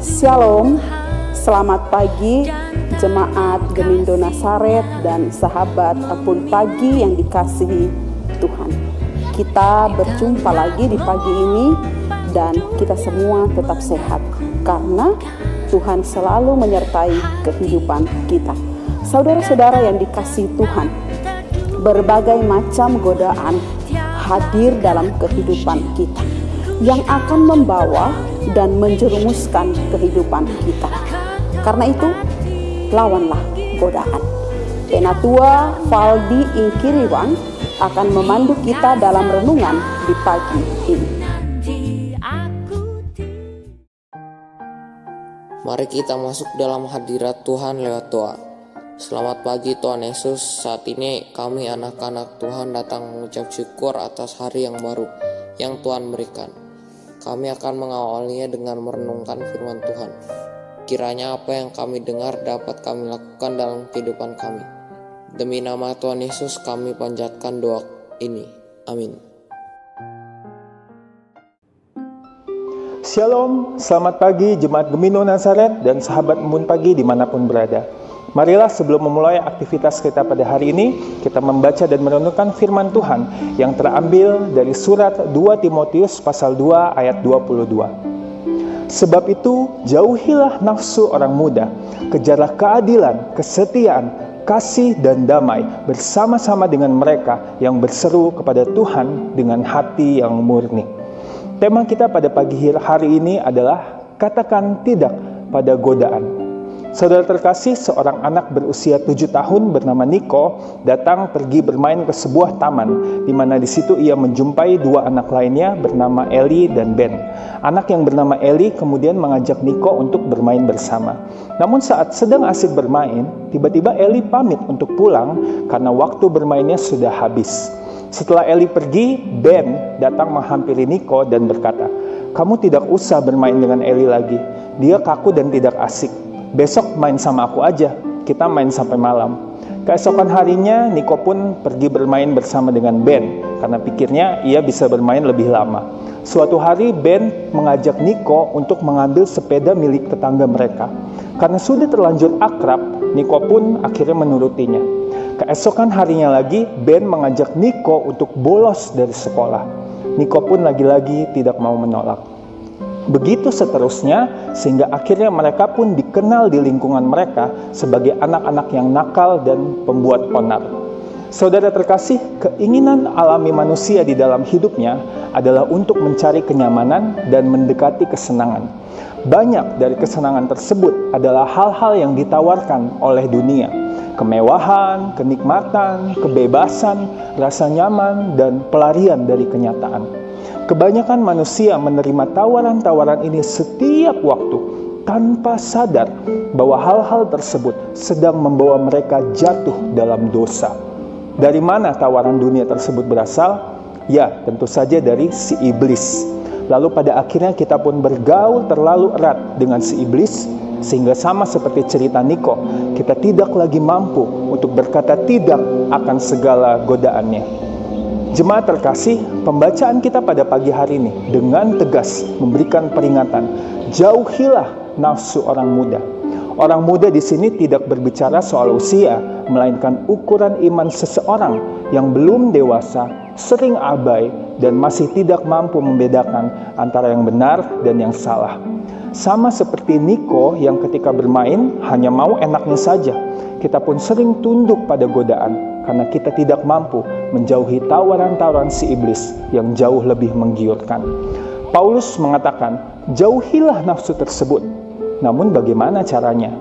Shalom, selamat pagi jemaat Gemindo Nazaret dan sahabat Apun Pagi yang dikasihi Tuhan. Kita berjumpa lagi di pagi ini dan kita semua tetap sehat karena Tuhan selalu menyertai kehidupan kita. Saudara-saudara yang dikasihi Tuhan, berbagai macam godaan hadir dalam kehidupan kita yang akan membawa dan menjerumuskan kehidupan kita. Karena itu, lawanlah godaan. Penatua Valdi Ingkiriwang akan memandu kita dalam renungan di pagi ini. Mari kita masuk dalam hadirat Tuhan lewat doa. Selamat pagi Tuhan Yesus. Saat ini kami anak-anak Tuhan datang mengucap syukur atas hari yang baru yang Tuhan berikan. Kami akan mengawalinya dengan merenungkan firman Tuhan. Kiranya apa yang kami dengar dapat kami lakukan dalam kehidupan kami. Demi nama Tuhan Yesus kami panjatkan doa ini. Amin. Shalom, selamat pagi Jemaat Gemindo Nazaret dan sahabat Embun Pagi dimanapun berada. Marilah sebelum memulai aktivitas kita pada hari ini, kita membaca dan merenungkan firman Tuhan yang terambil dari surat 2 Timotius pasal 2 ayat 22. Sebab itu, jauhilah nafsu orang muda, kejarlah keadilan, kesetiaan, kasih dan damai bersama-sama dengan mereka yang berseru kepada Tuhan dengan hati yang murni. Tema kita pada pagi hari ini adalah katakan tidak pada godaan. Saudara terkasih, seorang anak berusia 7 tahun bernama Niko datang pergi bermain ke sebuah taman, di mana di situ ia menjumpai dua anak lainnya bernama Eli dan Ben. Anak yang bernama Eli kemudian mengajak Niko untuk bermain bersama. Namun saat sedang asik bermain, tiba-tiba Eli pamit untuk pulang karena waktu bermainnya sudah habis. Setelah Eli pergi, Ben datang menghampiri Niko dan berkata, "Kamu tidak usah bermain dengan Eli lagi. Dia kaku dan tidak asik. Besok main sama aku aja, kita main sampai malam." Keesokan harinya, Niko pun pergi bermain bersama dengan Ben, karena pikirnya ia bisa bermain lebih lama. Suatu hari, Ben mengajak Niko untuk mengambil sepeda milik tetangga mereka. Karena sudah terlanjur akrab, Niko pun akhirnya menurutinya. Keesokan harinya lagi, Ben mengajak Niko untuk bolos dari sekolah. Niko pun lagi-lagi tidak mau menolak. Begitu seterusnya, sehingga akhirnya mereka pun dikenal di lingkungan mereka sebagai anak-anak yang nakal dan pembuat onar. Saudara terkasih, keinginan alami manusia di dalam hidupnya adalah untuk mencari kenyamanan dan mendekati kesenangan. Banyak dari kesenangan tersebut adalah hal-hal yang ditawarkan oleh dunia. Kemewahan, kenikmatan, kebebasan, rasa nyaman, dan pelarian dari kenyataan. Kebanyakan manusia menerima tawaran-tawaran ini setiap waktu tanpa sadar bahwa hal-hal tersebut sedang membawa mereka jatuh dalam dosa. Dari mana tawaran dunia tersebut berasal? Ya, tentu saja dari si iblis. Lalu pada akhirnya kita pun bergaul terlalu erat dengan si iblis, sehingga sama seperti cerita Niko, kita tidak lagi mampu untuk berkata tidak akan segala godaannya. Jemaat terkasih, pembacaan kita pada pagi hari ini dengan tegas memberikan peringatan, jauhilah nafsu orang muda. Orang muda di sini tidak berbicara soal usia, melainkan ukuran iman seseorang yang belum dewasa, sering abai, dan masih tidak mampu membedakan antara yang benar dan yang salah. Sama seperti Niko yang ketika bermain hanya mau enaknya saja, kita pun sering tunduk pada godaan karena kita tidak mampu menjauhi tawaran-tawaran si iblis yang jauh lebih menggiurkan. Paulus mengatakan, jauhilah nafsu tersebut. Namun bagaimana caranya?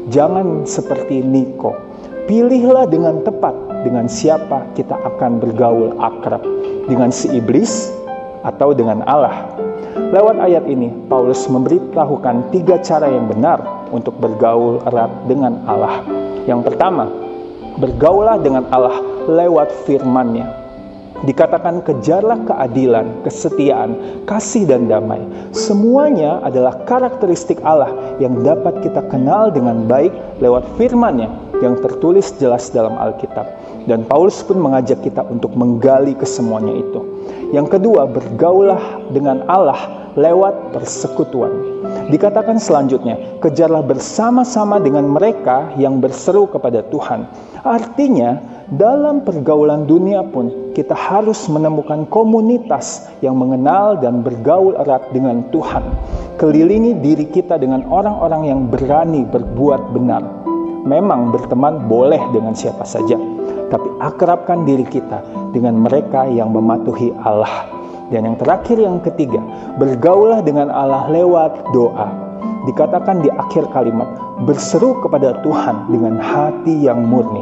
Jangan seperti Niko. Pilihlah dengan tepat dengan siapa kita akan bergaul akrab, dengan si iblis atau dengan Allah. Lewat ayat ini, Paulus memberitahukan 3 cara yang benar untuk bergaul erat dengan Allah. Yang pertama, bergaulah dengan Allah lewat firman-Nya. Dikatakan kejarlah keadilan, kesetiaan, kasih dan damai. Semuanya adalah karakteristik Allah yang dapat kita kenal dengan baik lewat firman-Nya yang tertulis jelas dalam Alkitab. Dan Paulus pun mengajak kita untuk menggali kesemuanya itu. Yang kedua, bergaulah dengan Allah lewat persekutuan. Dikatakan selanjutnya, kejarlah bersama-sama dengan mereka yang berseru kepada Tuhan. Artinya, dalam pergaulan dunia pun kita harus menemukan komunitas yang mengenal dan bergaul erat dengan Tuhan. Kelilingi diri kita dengan orang-orang yang berani berbuat benar. Memang berteman boleh dengan siapa saja, tapi akrabkan diri kita dengan mereka yang mematuhi Allah. Dan yang terakhir, yang ketiga, bergaulah dengan Allah lewat doa. Dikatakan di akhir kalimat, berseru kepada Tuhan dengan hati yang murni.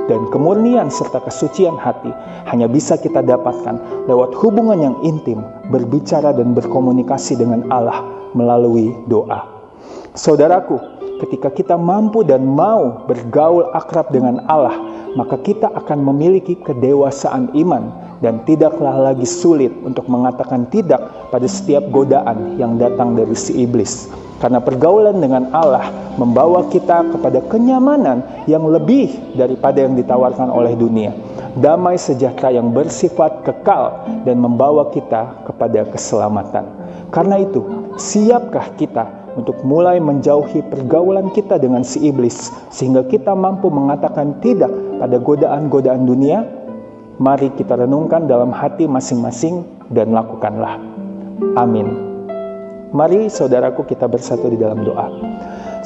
Dan kemurnian serta kesucian hati hanya bisa kita dapatkan lewat hubungan yang intim, berbicara dan berkomunikasi dengan Allah melalui doa. Saudaraku, ketika kita mampu dan mau bergaul akrab dengan Allah, maka kita akan memiliki kedewasaan iman dan tidaklah lagi sulit untuk mengatakan tidak pada setiap godaan yang datang dari si iblis. Karena pergaulan dengan Allah membawa kita kepada kenyamanan yang lebih daripada yang ditawarkan oleh dunia. Damai sejahtera yang bersifat kekal dan membawa kita kepada keselamatan. Karena itu, siapkah kita untuk mulai menjauhi pergaulan kita dengan si iblis sehingga kita mampu mengatakan tidak pada godaan-godaan dunia? Mari kita renungkan dalam hati masing-masing dan lakukanlah. Amin. Mari saudaraku kita bersatu di dalam doa.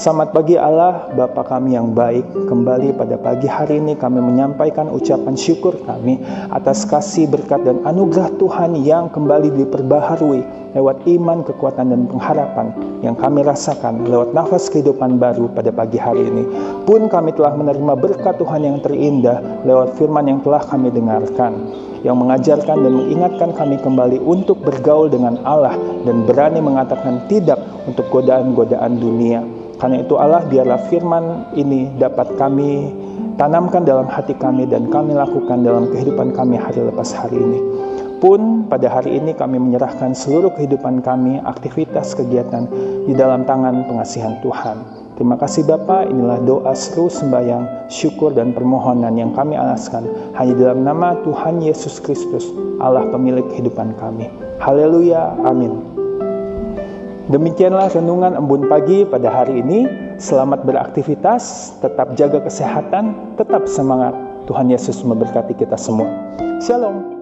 Selamat pagi Allah, Bapa kami yang baik. Kembali pada pagi hari ini kami menyampaikan ucapan syukur kami atas kasih, berkat dan anugerah Tuhan yang kembali diperbaharui lewat iman, kekuatan dan pengharapan yang kami rasakan lewat nafas kehidupan baru pada pagi hari ini. Pun kami telah menerima berkat Tuhan yang terindah lewat firman yang telah kami dengarkan, yang mengajarkan dan mengingatkan kami kembali untuk bergaul dengan Allah dan berani mengatakan tidak untuk godaan-godaan dunia. Karena itu Allah, biarlah firman ini dapat kami tanamkan dalam hati kami dan kami lakukan dalam kehidupan kami hari lepas hari ini. Pun pada hari ini kami menyerahkan seluruh kehidupan kami, aktivitas, kegiatan di dalam tangan pengasihan Tuhan. Terima kasih Bapa, inilah doa seru sembahyang, syukur dan permohonan yang kami alaskan hanya dalam nama Tuhan Yesus Kristus, Allah pemilik kehidupan kami. Haleluya, amin. Demikianlah renungan Embun Pagi pada hari ini. Selamat beraktivitas, tetap jaga kesehatan, tetap semangat. Tuhan Yesus memberkati kita semua. Shalom.